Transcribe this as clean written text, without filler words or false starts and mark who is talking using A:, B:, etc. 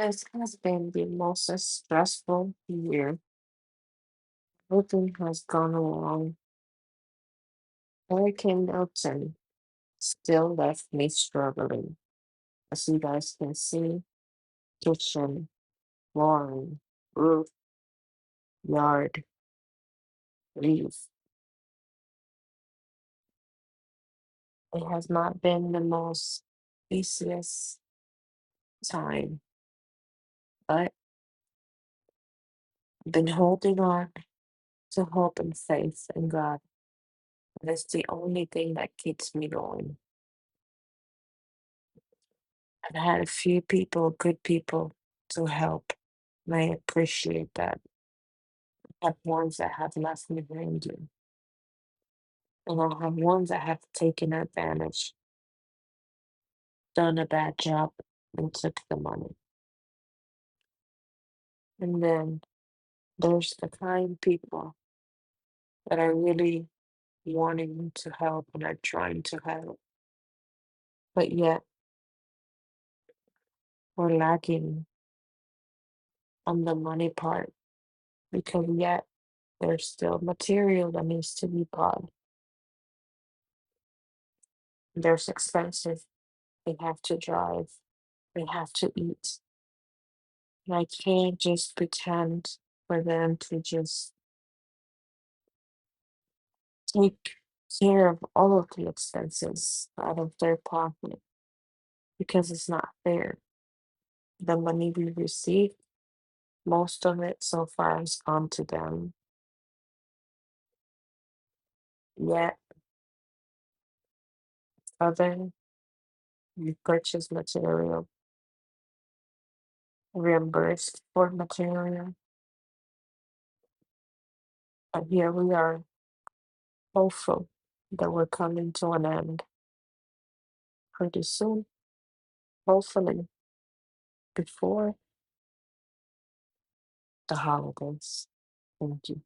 A: This has been the most stressful year. Everything has gone along. Hurricane Milton still left me struggling. As you guys can see, kitchen, flooring, roof, yard, leaf. It has not been the most easiest time, but I've been holding on to hope and faith in God. That's the only thing that keeps me going. I've had a few people, good people, to help, and I appreciate that. I have ones that have left me hanging, and I have ones that have taken advantage, done a bad job, and took the money. And then there's the kind people that are really wanting to help and are trying to help, but yet we're lacking on the money part because yet there's still material that needs to be bought. There's expensive. They have to drive. They have to eat. And I can't just pretend for them to just take care of all of the expenses out of their pocket because it's not fair. The money we receive, most of it so far has gone to them. Yet other we purchase material, reimbursed for material. And here we are, hopeful that we're coming to an end pretty soon, hopefully before the holidays. Thank you.